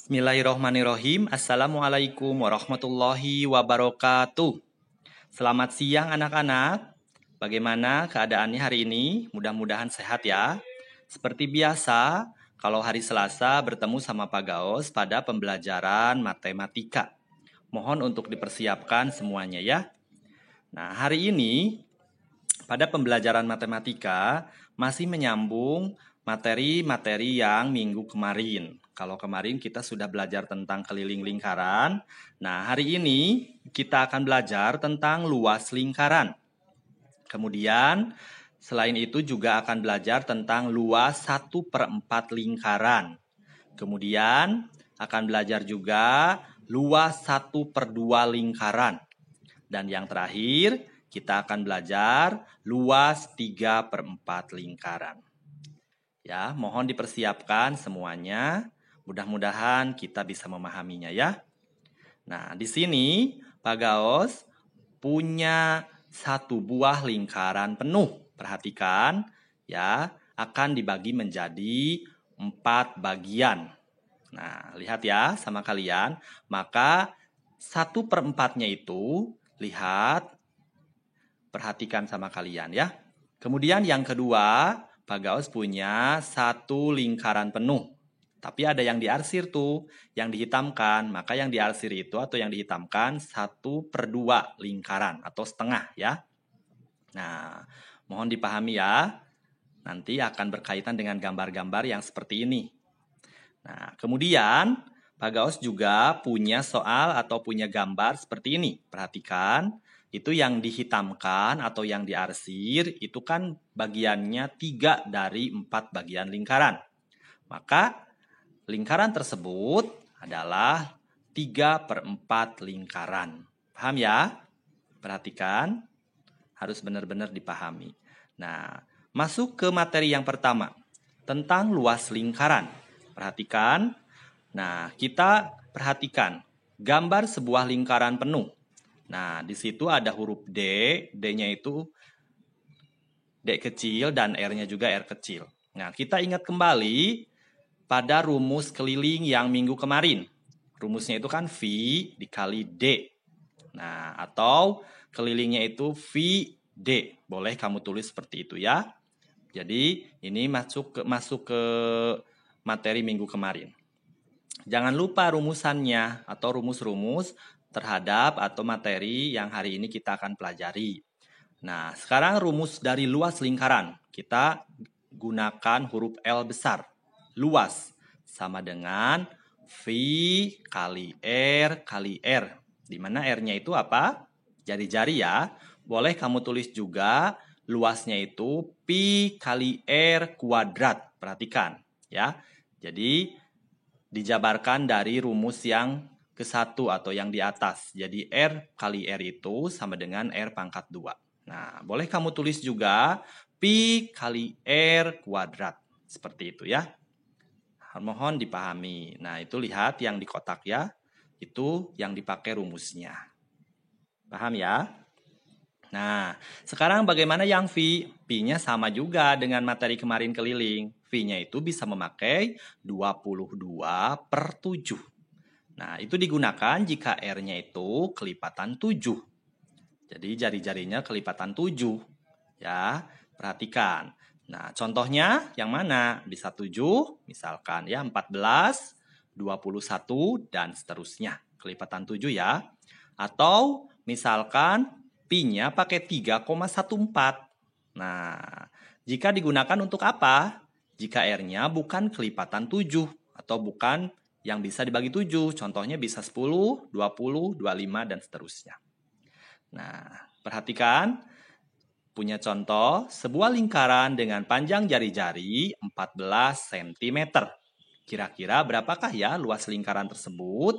Bismillahirrohmanirrohim. Assalamualaikum warahmatullahi wabarakatuh. Selamat siang anak-anak. Bagaimana keadaannya hari ini? Mudah-mudahan sehat ya. Seperti biasa, kalau hari Selasa bertemu sama Pak Gaos pada pembelajaran matematika. Mohon untuk dipersiapkan semuanya ya. Nah, hari ini pada pembelajaran matematika masih menyambung materi-materi yang minggu kemarin. Kalau kemarin kita sudah belajar tentang keliling lingkaran. Nah, hari ini kita akan belajar tentang luas lingkaran. Kemudian, selain itu juga akan belajar tentang luas 1/4 lingkaran. Kemudian, akan belajar juga luas 1/2 lingkaran. Dan yang terakhir, kita akan belajar luas 3/4 lingkaran. Ya, mohon dipersiapkan semuanya. Mudah-mudahan kita bisa memahaminya ya. Nah, di sini Pak Gaos punya satu buah lingkaran penuh. Perhatikan ya, akan dibagi menjadi 4 bagian. Nah, lihat ya sama kalian. Maka 1/4-nya itu, lihat, perhatikan sama kalian ya. Kemudian yang kedua, Pak Gaos punya satu lingkaran penuh. Tapi ada yang diarsir tuh, yang dihitamkan. Maka yang diarsir itu atau yang dihitamkan 1/2 lingkaran atau setengah ya. Nah, mohon dipahami ya. Nanti akan berkaitan dengan gambar-gambar yang seperti ini. Nah, kemudian Pak Gaos juga punya soal atau punya gambar seperti ini. Perhatikan, itu yang dihitamkan atau yang diarsir itu kan bagiannya 3 dari 4 bagian lingkaran. Maka lingkaran tersebut adalah 3/4 lingkaran. Paham ya? Perhatikan, harus benar-benar dipahami. Nah, masuk ke materi yang pertama, tentang luas lingkaran. Perhatikan, nah kita perhatikan gambar sebuah lingkaran penuh. Nah, di situ ada huruf D, D-nya itu D kecil dan R-nya juga R kecil. Nah, kita ingat kembali pada rumus keliling yang minggu kemarin. Rumusnya itu kan V dikali D. Nah, atau kelilingnya itu VD. Boleh kamu tulis seperti itu ya. Jadi, ini masuk ke materi minggu kemarin. Jangan lupa rumusannya atau rumus-rumus terhadap atau materi yang hari ini kita akan pelajari. Nah, sekarang rumus dari luas lingkaran. Kita gunakan huruf L besar. Luas sama dengan V kali R kali R. Di mana R-nya itu apa? Jari-jari ya. Boleh kamu tulis juga luasnya itu Pi kali R kuadrat. Perhatikan ya. Jadi dijabarkan dari rumus yang ke-1 atau yang di atas. Jadi R kali R itu sama dengan R pangkat 2. Nah, boleh kamu tulis juga Pi kali R kuadrat. Seperti itu ya. Mohon dipahami. Nah, itu lihat yang di kotak ya. Itu yang dipakai rumusnya. Paham ya? Nah, sekarang bagaimana yang V? V-nya sama juga dengan materi kemarin keliling. V-nya itu bisa memakai 22/7. Nah, itu digunakan jika R-nya itu kelipatan 7. Jadi jari-jarinya kelipatan 7. Ya, perhatikan. Nah, contohnya yang mana? Bisa 7, misalkan ya 14, 21, dan seterusnya. Kelipatan 7 ya. Atau misalkan Pi-nya pakai 3,14. Nah, jika digunakan untuk apa? Jika R-nya bukan kelipatan 7 atau bukan yang bisa dibagi 7. Contohnya bisa 10, 20, 25, dan seterusnya. Nah, perhatikan. Punya contoh, sebuah lingkaran dengan panjang jari-jari 14 cm. Kira-kira berapakah ya luas lingkaran tersebut?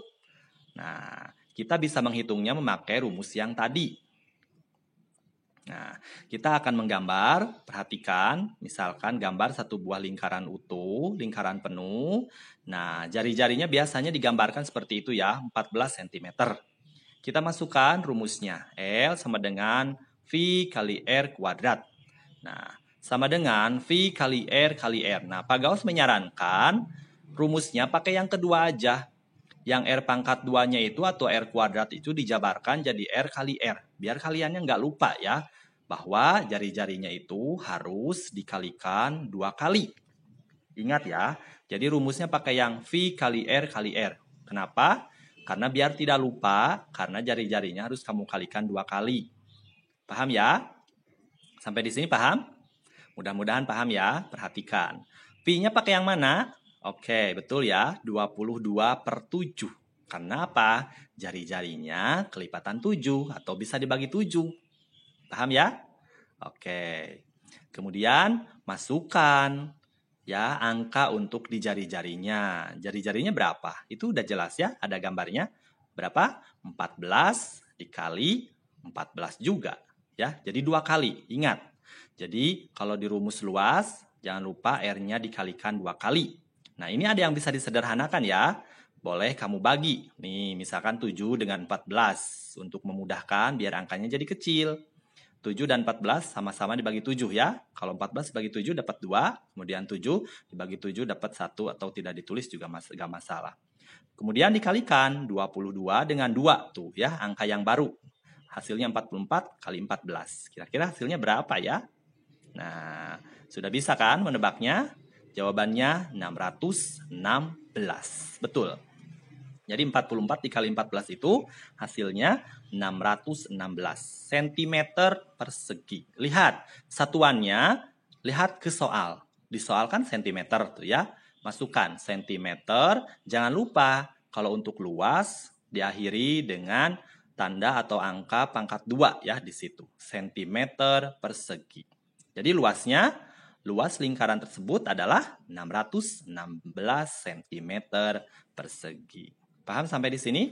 Nah, kita bisa menghitungnya memakai rumus yang tadi. Nah, kita akan menggambar, perhatikan, misalkan gambar satu buah lingkaran utuh, lingkaran penuh. Nah, jari-jarinya biasanya digambarkan seperti itu ya, 14 cm. Kita masukkan rumusnya, L sama dengan V kali R kuadrat. Nah, sama dengan V kali R kali R. Nah, Pak Gaus menyarankan rumusnya pakai yang kedua aja. Yang R pangkat 2-nya itu atau R kuadrat itu dijabarkan jadi R kali R. Biar kaliannya nggak lupa ya, bahwa jari-jarinya itu harus dikalikan 2 kali. Ingat ya, jadi rumusnya pakai yang V kali R kali R. Kenapa? Karena biar tidak lupa, karena jari-jarinya harus kamu kalikan 2 kali. Paham ya? Sampai di sini paham? Mudah-mudahan paham ya, perhatikan. Pi-nya pakai yang mana? Oke, betul ya, 22/7. Karena apa? Jari-jarinya kelipatan 7 atau bisa dibagi 7. Paham ya? Oke. Kemudian masukkan ya angka untuk di jari-jarinya. Jari-jarinya berapa? Itu udah jelas ya, ada gambarnya. Berapa? 14 dikali 14 juga. Ya, jadi 2 kali. Ingat. Jadi kalau di rumus luas, jangan lupa R-nya dikalikan 2 kali. Nah, ini ada yang bisa disederhanakan ya. Boleh kamu bagi. Nih, misalkan 7 dengan 14. Untuk memudahkan biar angkanya jadi kecil. 7 dan 14 sama-sama dibagi 7 ya. Kalau 14 dibagi 7 dapat 2. Kemudian 7 dibagi 7 dapat 1 atau tidak ditulis juga nggak masalah. Kemudian dikalikan 22 dengan 2 tuh ya, angka yang baru. Hasilnya 44 kali 14. Kira-kira hasilnya berapa ya? Nah, sudah bisa kan menebaknya? Jawabannya 616. Betul. Jadi 44 dikali 14 itu hasilnya 616 cm persegi. Lihat, satuannya, lihat ke soal. Di soal kan cm tuh ya. Masukkan cm. Jangan lupa, kalau untuk luas, diakhiri dengan tanda atau angka pangkat 2 ya di situ. Cm persegi. Jadi luas lingkaran tersebut adalah 616 cm persegi. Paham sampai di sini?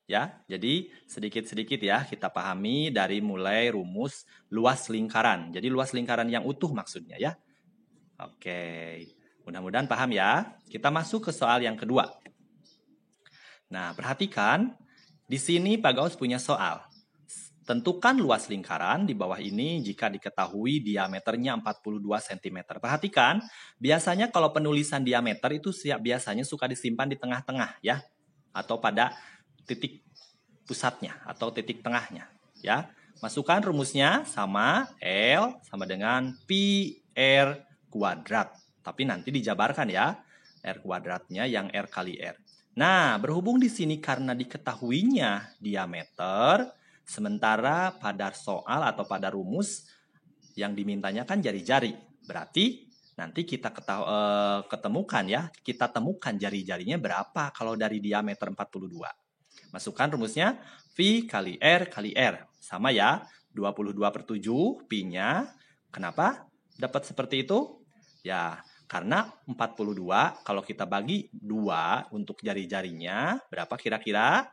Ya, jadi sedikit-sedikit ya kita pahami dari mulai rumus luas lingkaran. Jadi luas lingkaran yang utuh maksudnya ya. Oke, mudah-mudahan paham ya. Kita masuk ke soal yang kedua. Nah, perhatikan di sini Pak Gaus punya soal. Tentukan luas lingkaran di bawah ini jika diketahui diameternya 42 cm. Perhatikan, biasanya kalau penulisan diameter itu biasanya suka disimpan di tengah-tengah ya. Atau pada titik pusatnya atau titik tengahnya. Ya. Masukkan rumusnya sama L sama dengan Pi R kuadrat. Tapi nanti dijabarkan ya. R kuadratnya yang R kali R. Nah, berhubung di sini karena diketahuinya diameter, sementara pada soal atau pada rumus yang dimintanya kan jari-jari. Berarti nanti kita ketemukan ya, kita temukan jari-jarinya berapa kalau dari diameter 42. Masukkan rumusnya V kali R kali R. Sama ya, 22/7 Pi-nya. Kenapa dapat seperti itu? Ya, karena 42 kalau kita bagi 2 untuk jari-jarinya, berapa kira-kira?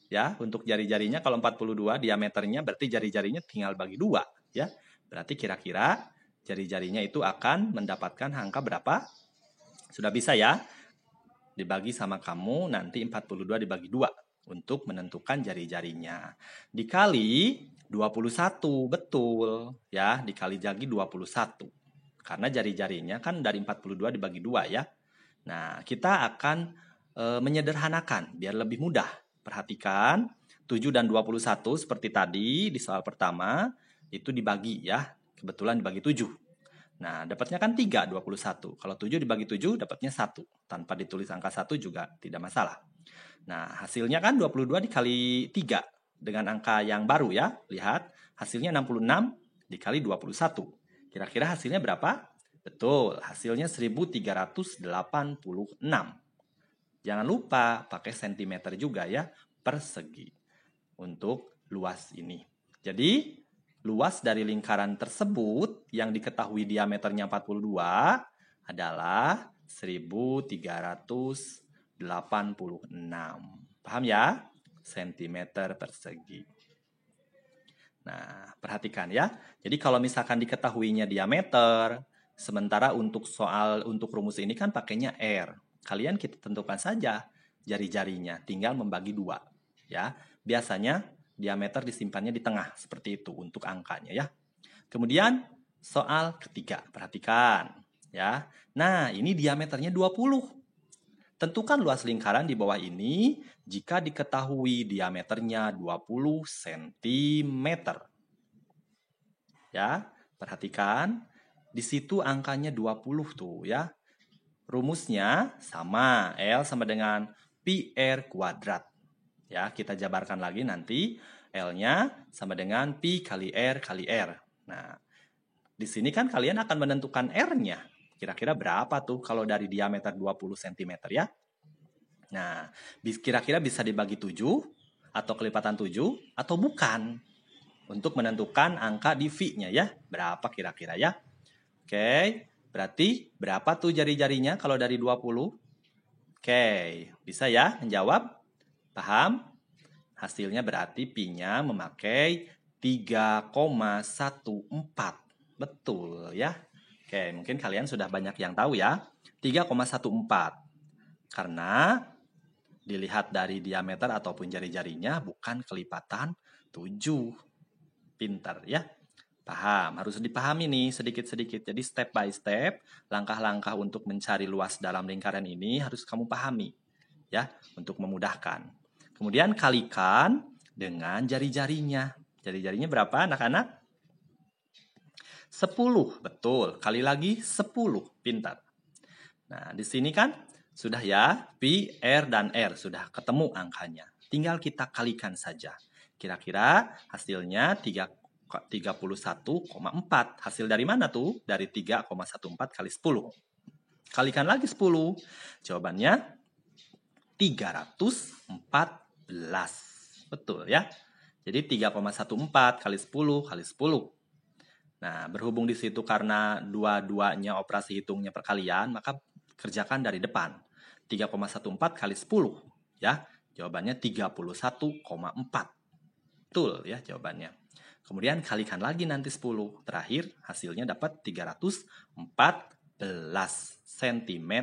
Ya, untuk jari-jarinya kalau 42 diameternya berarti jari-jarinya tinggal bagi 2 ya. Berarti kira-kira jari-jarinya itu akan mendapatkan angka berapa? Sudah bisa ya? Dibagi sama kamu nanti 42 dibagi 2 untuk menentukan jari-jarinya. Dikali 21, betul ya, dikali lagi 21. Karena jari-jarinya kan dari 42 dibagi 2 ya. Nah, kita akan menyederhanakan biar lebih mudah. Perhatikan, 7 dan 21 seperti tadi di soal pertama, itu dibagi ya. Kebetulan dibagi 7. Nah, dapatnya kan 3, 21. Kalau 7 dibagi 7, dapatnya 1. Tanpa ditulis angka 1 juga tidak masalah. Nah, hasilnya kan 22 dikali 3 dengan angka yang baru ya. Lihat, hasilnya 66 dikali 21. Kira-kira hasilnya berapa? Betul, hasilnya 1386. Jangan lupa pakai sentimeter juga ya, persegi untuk luas ini. Jadi, luas dari lingkaran tersebut yang diketahui diameternya 42 adalah 1386. Paham ya? Sentimeter persegi. Nah, perhatikan ya. Jadi kalau misalkan diketahuinya diameter, sementara untuk rumus ini kan pakainya R. Kalian kita tentukan saja jari-jarinya, tinggal membagi 2 ya. Biasanya diameter disimpannya di tengah seperti itu untuk angkanya ya. Kemudian soal ketiga, perhatikan Ya. Nah, ini diameternya 20. Tentukan luas lingkaran di bawah ini jika diketahui diameternya 20 cm. Ya, perhatikan. Di situ angkanya 20 tuh ya. Rumusnya sama, L sama dengan pi R kuadrat. Ya, kita jabarkan lagi nanti. L-nya sama dengan pi kali R kali R. Nah, di sini kan kalian akan menentukan R-nya. Kira-kira berapa tuh kalau dari diameter 20 cm ya? Nah, kira-kira bisa dibagi 7 atau kelipatan 7 atau bukan untuk menentukan angka di V-nya ya. Berapa kira-kira ya? Oke, berarti berapa tuh jari-jarinya kalau dari 20? Oke, bisa ya menjawab? Paham? Hasilnya berarti pi-nya memakai 3,14. Betul ya? Oke, mungkin kalian sudah banyak yang tahu ya. 3,14. Karena dilihat dari diameter ataupun jari-jarinya bukan kelipatan 7. Pintar ya. Paham, harus dipahami nih sedikit-sedikit. Jadi step by step, langkah-langkah untuk mencari luas dalam lingkaran ini harus kamu pahami. Ya, untuk memudahkan. Kemudian kalikan dengan jari-jarinya. Jari-jarinya berapa anak-anak? 10, betul. Kali lagi 10, pintar. Nah, di sini kan sudah ya, pi, R, dan R. Sudah ketemu angkanya. Tinggal kita kalikan saja. Kira-kira hasilnya 31,4. Hasil dari mana tuh? Dari 3,14 kali 10. Kalikan lagi 10. Jawabannya 314. Betul ya? Jadi 3,14 kali 10 kali 10. Nah, berhubung di situ karena dua-duanya operasi hitungnya perkalian, maka kerjakan dari depan. 3,14 kali 10. Ya, jawabannya 31,4. Betul ya jawabannya. Kemudian kalikan lagi nanti 10. Terakhir hasilnya dapat 314 cm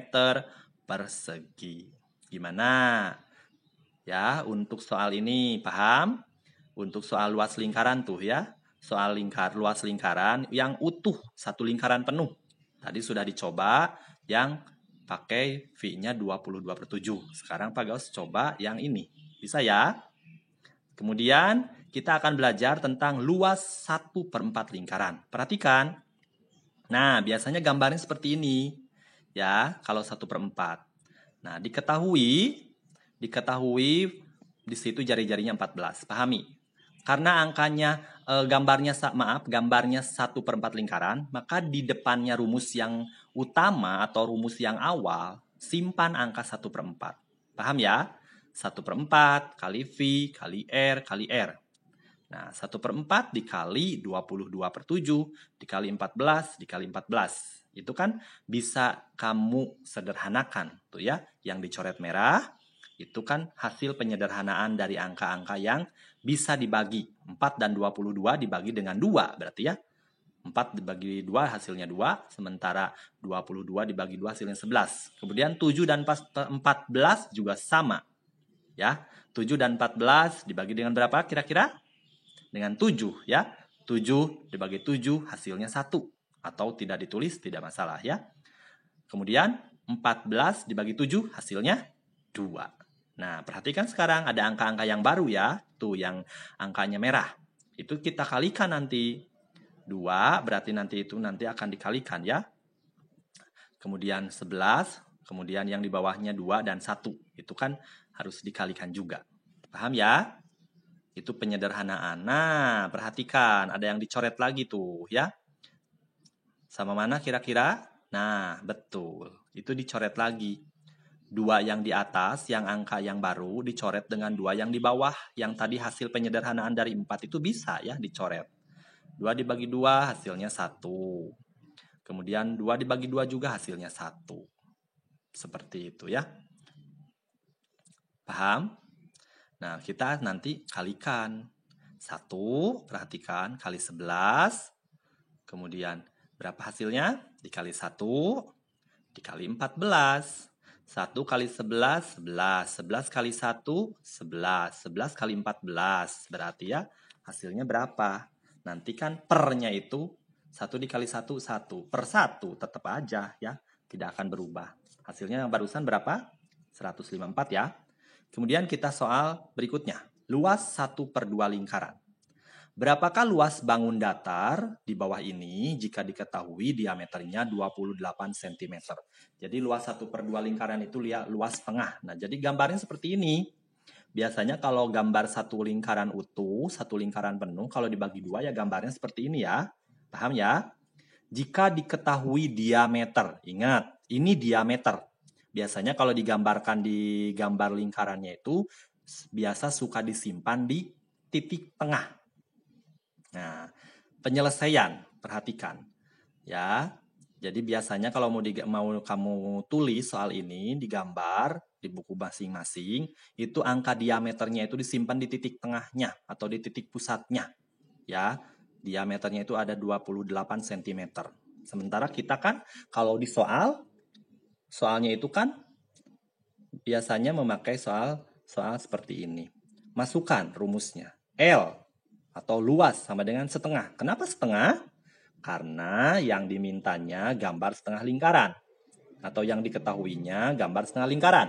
persegi. Gimana? Ya, untuk soal ini paham? Untuk soal luas lingkaran tuh ya. Soal luas lingkaran yang utuh, satu lingkaran penuh. Tadi sudah dicoba yang pakai V-nya 22/7. Sekarang Pak Gaus coba yang ini. Bisa ya? Kemudian kita akan belajar tentang luas 1/4 lingkaran. Perhatikan. Nah, biasanya gambarnya seperti ini. Ya, kalau 1/4. Nah, diketahui di situ jari-jarinya 14. Pahami. Karena angkanya gambarnya 1/4 lingkaran, maka di depannya rumus yang utama atau rumus yang awal, simpan angka 1/4. Paham ya? 1/4 kali V kali R kali R. Nah, 1/4 dikali 22/7 dikali 14 dikali 14. Itu kan bisa kamu sederhanakan tuh ya. Yang dicoret merah itu kan hasil penyederhanaan dari angka-angka yang bisa dibagi. 4 dan 22 dibagi dengan 2 berarti ya. 4 dibagi 2 hasilnya 2, sementara 22 dibagi 2 hasilnya 11. Kemudian 7 dan 14 juga sama. Ya, 7 dan 14 dibagi dengan berapa kira-kira? Dengan 7 ya. 7 dibagi 7 hasilnya 1. Atau tidak ditulis tidak masalah ya. Kemudian 14 dibagi 7 hasilnya 2. Nah, perhatikan sekarang ada angka-angka yang baru ya. Tuh yang angkanya merah. Itu kita kalikan nanti. 2 berarti nanti akan dikalikan ya. Kemudian 11, kemudian yang di bawahnya 2 dan 1. Itu kan harus dikalikan juga. Paham ya? Itu penyederhanaan. Nah, perhatikan ada yang dicoret lagi tuh ya. Sama mana kira-kira? Nah, betul. Itu dicoret lagi. 2 yang di atas, yang angka yang baru, dicoret dengan 2 yang di bawah. Yang tadi hasil penyederhanaan dari 4 itu bisa ya dicoret. 2 dibagi 2 hasilnya 1. Kemudian 2 dibagi 2 juga hasilnya 1. Seperti itu ya. Paham? Nah, kita nanti kalikan. 1, perhatikan, kali 11. Kemudian, berapa hasilnya? Dikali 1, dikali 14. 1 kali 11, 11. 11 kali 1, 11. 11 kali 14. Berarti ya, hasilnya berapa? Nanti kan pernya itu 1 dikali 1, 1. Per 1 tetap aja ya. Tidak akan berubah. Hasilnya yang barusan berapa? 154 ya. Kemudian kita soal berikutnya. Luas 1/2 lingkaran. Berapakah luas bangun datar di bawah ini jika diketahui diameternya 28 cm? Jadi luas 1/2 lingkaran itu lihat luas tengah. Nah, jadi gambarnya seperti ini. Biasanya kalau gambar satu lingkaran utuh, satu lingkaran penuh, kalau dibagi dua ya gambarnya seperti ini ya. Paham ya? Jika diketahui diameter, ingat, ini diameter. Biasanya kalau digambarkan di gambar lingkarannya itu, biasa suka disimpan di titik tengah. Nah, penyelesaian, perhatikan. Ya, jadi biasanya kalau mau kamu tulis soal ini, digambar di buku masing-masing, itu angka diameternya itu disimpan di titik tengahnya atau di titik pusatnya. Ya, diameternya itu ada 28 cm. Sementara kita kan kalau di soalnya itu kan biasanya memakai soal seperti ini. Masukkan rumusnya. L atau luas sama dengan setengah. Kenapa setengah? Karena yang dimintanya gambar setengah lingkaran. Atau yang diketahuinya gambar setengah lingkaran.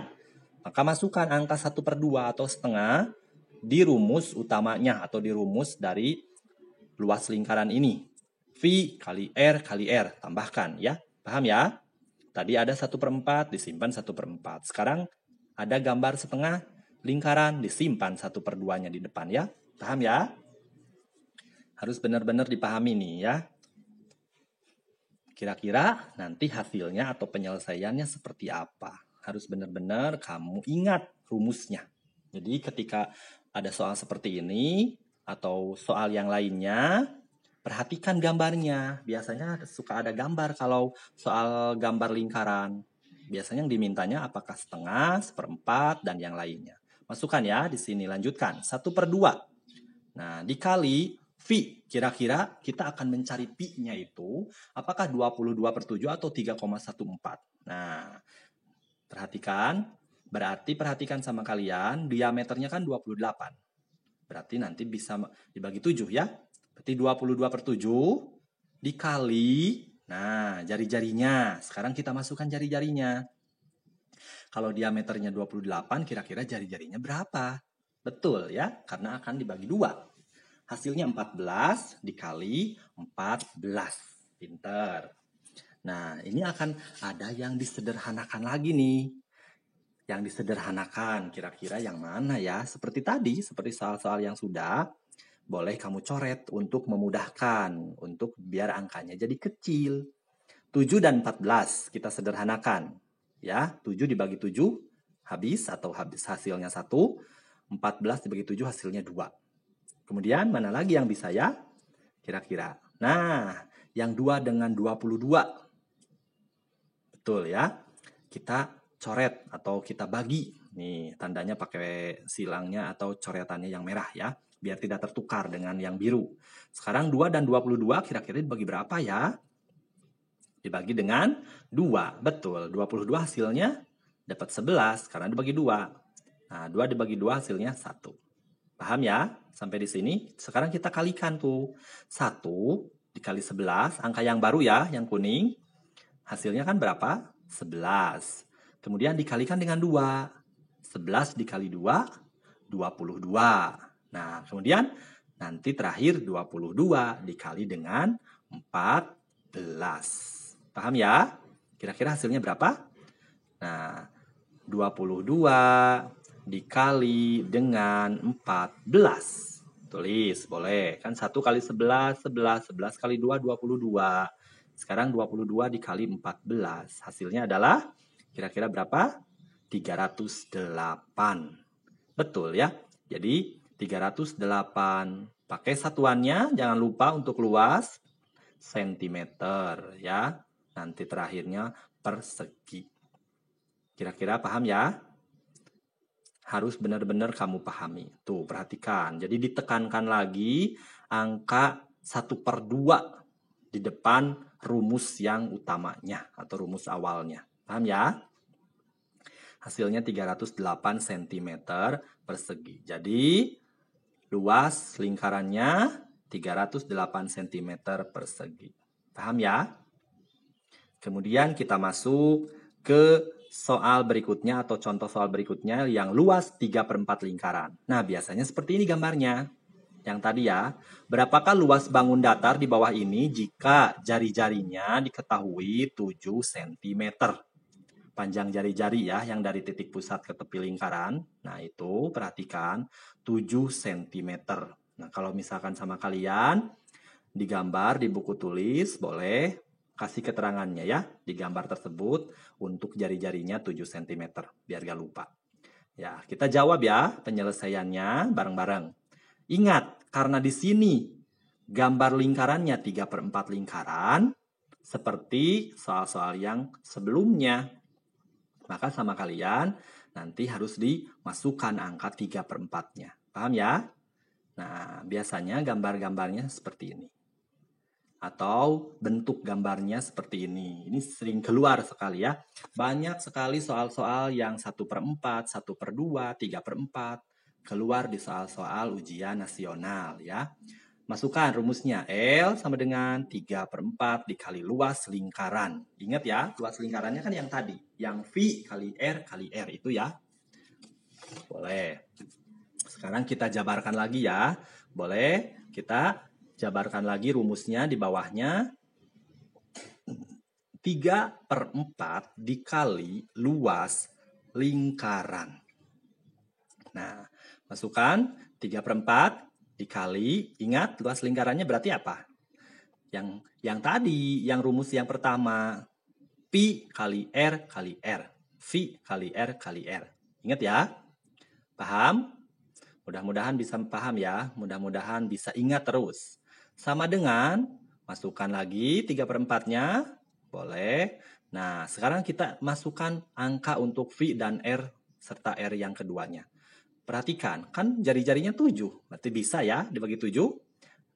Maka masukkan angka 1/2 atau setengah di rumus utamanya atau di rumus dari luas lingkaran ini. V kali R kali R. Tambahkan ya. Paham ya? Tadi ada 1/4 disimpan 1/4. Sekarang ada gambar setengah lingkaran disimpan 1/2-nya di depan ya. Paham ya? Harus benar-benar dipahami nih ya. Kira-kira nanti hasilnya atau penyelesaiannya seperti apa? Harus benar-benar kamu ingat rumusnya. Jadi ketika ada soal seperti ini atau soal yang lainnya, perhatikan gambarnya. Biasanya suka ada gambar kalau soal gambar lingkaran. Biasanya yang dimintanya apakah setengah, 1/4, dan yang lainnya. Masukkan ya di sini, lanjutkan. 1/2. Nah, dikali V. Kira-kira kita akan mencari Pi-nya itu apakah 22/7 atau 3,14. Nah, perhatikan. Berarti perhatikan sama kalian, diameternya kan 28. Berarti nanti bisa dibagi 7 ya. Berarti 22/7 dikali, nah jari-jarinya. Sekarang kita masukkan jari-jarinya. Kalau diameternya 28, kira-kira jari-jarinya berapa? Betul ya, karena akan dibagi 2. Hasilnya 14 dikali 14. Pinter. Nah, ini akan ada yang disederhanakan lagi nih. Yang disederhanakan, kira-kira yang mana ya? Seperti tadi, seperti soal-soal yang sudah, boleh kamu coret untuk memudahkan, untuk biar angkanya jadi kecil. 7 dan 14 kita sederhanakan. Ya, 7 dibagi 7 habis atau habis hasilnya 1. 14 dibagi 7 hasilnya 2. Kemudian mana lagi yang bisa ya? Kira-kira. Nah, yang 2 dengan 22. Betul ya? Kita coret atau kita bagi. Nih, tandanya pakai silangnya atau coretannya yang merah ya. Biar tidak tertukar dengan yang biru. Sekarang 2 dan 22 kira-kira dibagi berapa ya? Dibagi dengan 2. Betul, 22 hasilnya dapat 11 karena dibagi 2. Nah, 2 dibagi 2 hasilnya 1. Paham ya? Sampai di sini. Sekarang kita kalikan tuh. 1 dikali 11. Angka yang baru ya, yang kuning. Hasilnya kan berapa? 11. Kemudian dikalikan dengan 2. 11 dikali 2, 22. Nah, kemudian nanti terakhir 22 dikali dengan 14. Paham ya? Kira-kira hasilnya berapa? Nah, 22 dikali dengan 14. Tulis, boleh. Kan 1 kali 11, 11. 11 kali 2, 22. Sekarang 22 dikali 14. Hasilnya adalah kira-kira berapa? 308. Betul ya? Jadi 308. Pakai satuannya, jangan lupa untuk luas sentimeter ya. Nanti terakhirnya persegi. Kira-kira paham ya? Harus benar-benar kamu pahami. Tuh, perhatikan. Jadi ditekankan lagi angka 1/2 di depan rumus yang utamanya atau rumus awalnya. Paham ya? Hasilnya 308 cm persegi. Jadi luas lingkarannya 308 cm persegi. Paham ya? Kemudian kita masuk ke soal berikutnya atau contoh soal berikutnya yang luas 3/4 lingkaran. Nah, biasanya seperti ini gambarnya. Yang tadi ya, berapakah luas bangun datar di bawah ini jika jari-jarinya diketahui 7 cm? Panjang jari-jari ya, yang dari titik pusat ke tepi lingkaran. Nah, itu perhatikan 7 cm. Nah, kalau misalkan sama kalian, digambar di buku tulis, boleh kasih keterangannya ya, di gambar tersebut untuk jari-jarinya 7 cm, biar gak lupa. Ya, kita jawab ya penyelesaiannya bareng-bareng. Ingat, karena di sini gambar lingkarannya 3/4 lingkaran, seperti soal-soal yang sebelumnya. Maka sama kalian nanti harus dimasukkan angka 3/4-nya. Paham ya? Nah, biasanya gambar-gambarnya seperti ini. Atau bentuk gambarnya seperti ini. Ini sering keluar sekali ya. Banyak sekali soal-soal yang 1/4, 1/2, 3/4 keluar di soal-soal ujian nasional ya. Masukkan rumusnya. L sama dengan 3/4 dikali luas lingkaran. Ingat ya, luas lingkarannya kan yang tadi. Yang V kali R itu ya. Boleh. Sekarang kita jabarkan lagi ya. Boleh, kita jabarkan lagi rumusnya di bawahnya. 3/4 dikali luas lingkaran. Nah, masukkan 3/4 dikali, ingat luas lingkarannya berarti apa? Yang tadi, yang rumus yang pertama, Pi kali R kali R. V kali R kali R. Ingat ya? Paham? Mudah-mudahan bisa paham ya. Mudah-mudahan bisa ingat terus. Sama dengan, masukkan lagi 3/4-nya. Boleh. Nah, sekarang kita masukkan angka untuk V dan R serta R yang keduanya. Perhatikan, kan jari-jarinya 7. Berarti bisa ya dibagi 7.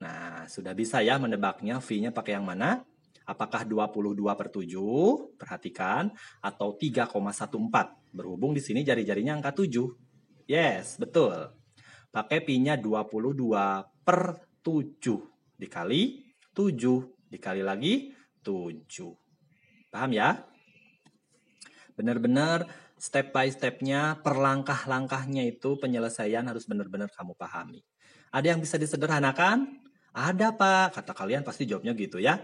Nah, sudah bisa ya menebaknya V-nya pakai yang mana? Apakah 22/7? Perhatikan. Atau 3,14. Berhubung di sini jari-jarinya angka 7. Yes, betul. Pakai pi-nya 22/7. Dikali 7. Dikali lagi 7. Paham ya? Benar-benar step by step-nya, per langkah-langkahnya itu penyelesaian harus benar-benar kamu pahami. Ada yang bisa disederhanakan? Ada, Pak. Kata kalian pasti jawabnya gitu ya.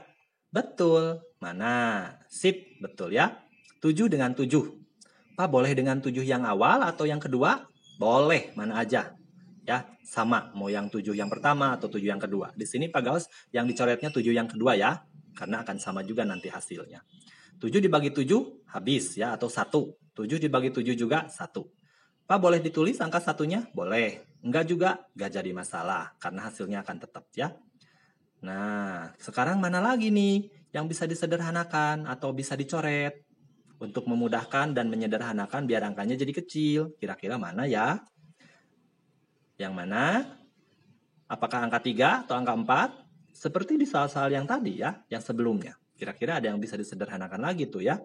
Betul. Mana? Sip, betul ya. 7 dengan 7. Pak, boleh dengan 7 yang awal atau yang kedua? Boleh, mana aja. Ya, sama. Mau yang 7 yang pertama atau 7 yang kedua. Di sini Pak Gaus yang dicoretnya 7 yang kedua ya. Karena akan sama juga nanti hasilnya. 7 dibagi 7 habis ya, atau 1. 7 dibagi 7 juga 1. Pak, boleh ditulis angka satunya? Boleh. Enggak juga? Enggak jadi masalah. Karena hasilnya akan tetap ya. Nah, sekarang mana lagi nih yang bisa disederhanakan atau bisa dicoret? Untuk memudahkan dan menyederhanakan biar angkanya jadi kecil. Kira-kira mana ya? Yang mana? Apakah angka 3 atau angka 4? Seperti di soal-soal yang tadi ya, yang sebelumnya. Kira-kira ada yang bisa disederhanakan lagi tuh ya.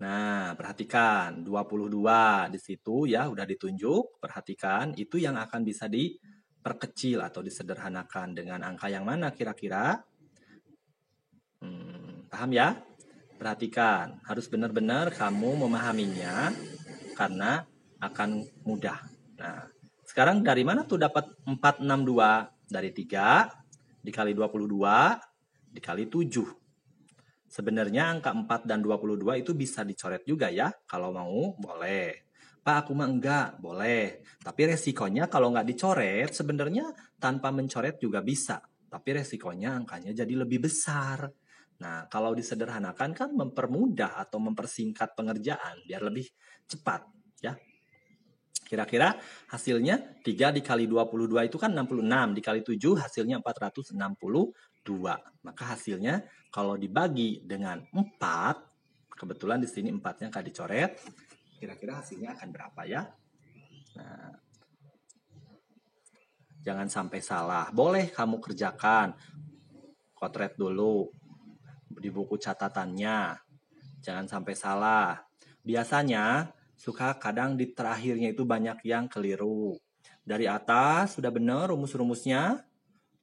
Nah, perhatikan 22 di situ ya udah ditunjuk. Perhatikan itu yang akan bisa diperkecil atau disederhanakan dengan angka yang mana kira-kira? Paham ya? Perhatikan, harus benar-benar kamu memahaminya karena akan mudah. Nah, sekarang dari mana tuh dapat 462? Dari 3 dikali 22 dikali 7. Sebenarnya angka 4 dan 22 itu bisa dicoret juga ya. Kalau mau, boleh. Pak, aku mah enggak. Boleh. Tapi resikonya kalau nggak dicoret, sebenarnya tanpa mencoret juga bisa. Tapi resikonya angkanya jadi lebih besar. Nah, kalau disederhanakan kan mempermudah atau mempersingkat pengerjaan biar lebih cepat. Ya. Kira-kira hasilnya 3 dikali 22 itu kan 66. Dikali 7 hasilnya 462. Maka hasilnya kalau dibagi dengan 4, kebetulan di sini 4-nya nggak dicoret, kira-kira hasilnya akan berapa ya? Nah, jangan sampai salah. Boleh kamu kerjakan. Kotret dulu di buku catatannya. Jangan sampai salah. Biasanya suka kadang di terakhirnya itu banyak yang keliru. Dari atas sudah benar rumus-rumusnya.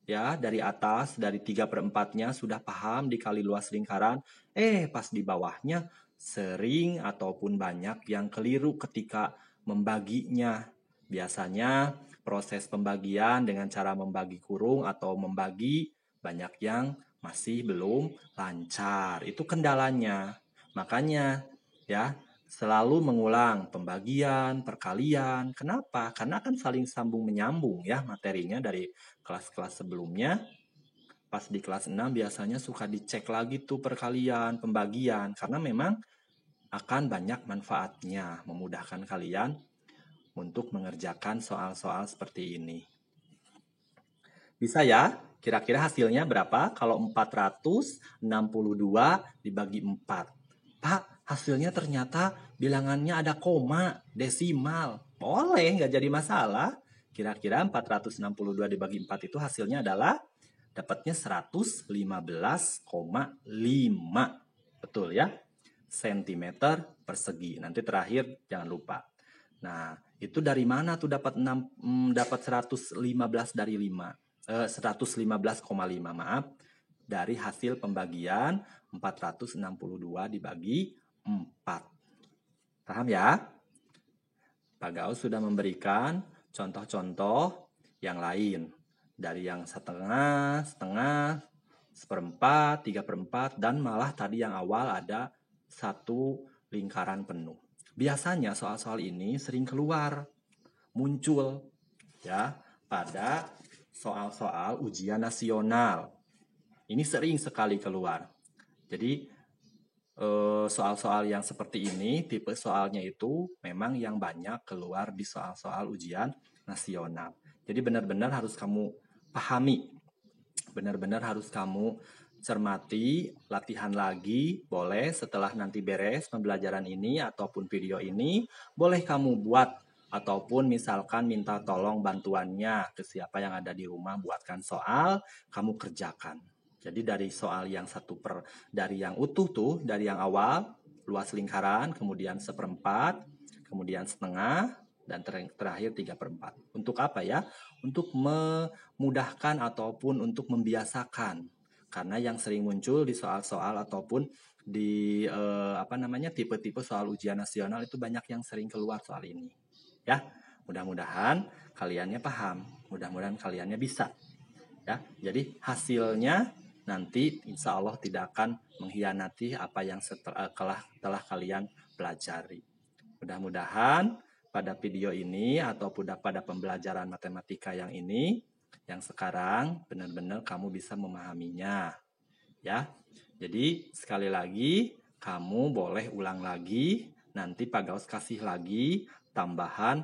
ya, dari atas, dari 3/4-nya sudah paham dikali luas lingkaran, pas di bawahnya sering ataupun banyak yang keliru ketika membaginya. Biasanya proses pembagian dengan cara membagi kurung atau membagi banyak yang masih belum lancar. Itu kendalanya. Makanya ya, selalu mengulang pembagian, perkalian. Kenapa? Karena kan saling sambung menyambung ya materinya dari kelas-kelas sebelumnya. Pas di kelas 6 biasanya suka dicek lagi tuh perkalian, pembagian. Karena memang akan banyak manfaatnya, memudahkan kalian untuk mengerjakan soal-soal seperti ini. Bisa ya? Kira-kira hasilnya berapa kalau 462 dibagi 4? Pak, hasilnya ternyata bilangannya ada koma, desimal. Boleh, nggak jadi masalah. Kira-kira 462 dibagi 4 itu hasilnya adalah dapatnya 115,5. Betul ya? Sentimeter persegi. Nanti terakhir jangan lupa. Nah, itu dari mana tuh dapat 115 dari 5? 115,5 maaf, dari hasil pembagian 462 dibagi 4. Paham ya? Pak Gaus sudah memberikan contoh-contoh yang lain. Dari yang setengah, seperempat, 3/4, dan malah tadi yang awal ada satu lingkaran penuh. Biasanya soal-soal ini sering keluar, muncul ya pada soal-soal ujian nasional. Ini sering sekali keluar. Jadi soal-soal yang seperti ini, tipe soalnya itu memang yang banyak keluar di soal-soal ujian nasional. Jadi benar-benar harus kamu pahami, benar-benar harus kamu cermati, latihan lagi, boleh setelah nanti beres pembelajaran ini ataupun video ini, boleh kamu buat ataupun misalkan minta tolong bantuannya ke siapa yang ada di rumah buatkan soal, kamu kerjakan. Jadi dari soal yang dari yang utuh tuh, dari yang awal, luas lingkaran, kemudian seperempat, kemudian setengah, dan terakhir 3/4. Untuk apa ya? Untuk memudahkan ataupun untuk membiasakan. Karena yang sering muncul di soal-soal ataupun di tipe-tipe soal ujian nasional itu banyak yang sering keluar soal ini. Ya, mudah-mudahan kaliannya paham, mudah-mudahan kaliannya bisa. Ya, jadi hasilnya nanti insya Allah tidak akan mengkhianati apa yang telah kalian pelajari. Mudah-mudahan pada video ini ataupun pada pembelajaran matematika yang ini, yang sekarang benar-benar kamu bisa memahaminya. Ya, jadi sekali lagi kamu boleh ulang lagi, nanti Pak Gaus kasih lagi tambahan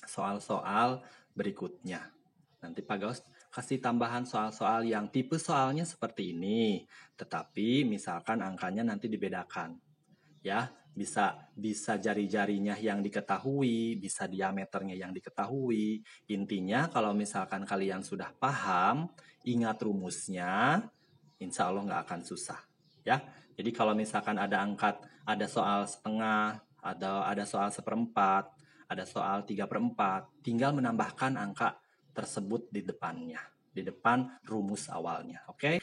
soal-soal berikutnya. Nanti Pak Gaus kasih tambahan soal-soal yang tipe soalnya seperti ini, tetapi misalkan angkanya nanti dibedakan. Ya, bisa jari-jarinya yang diketahui, bisa diameternya yang diketahui. Intinya kalau misalkan kalian sudah paham, ingat rumusnya, insya Allah nggak akan susah. Ya, jadi kalau misalkan ada soal setengah, ada soal seperempat, ada soal 3/4, tinggal menambahkan angka tersebut di depannya, di depan rumus awalnya. Oke?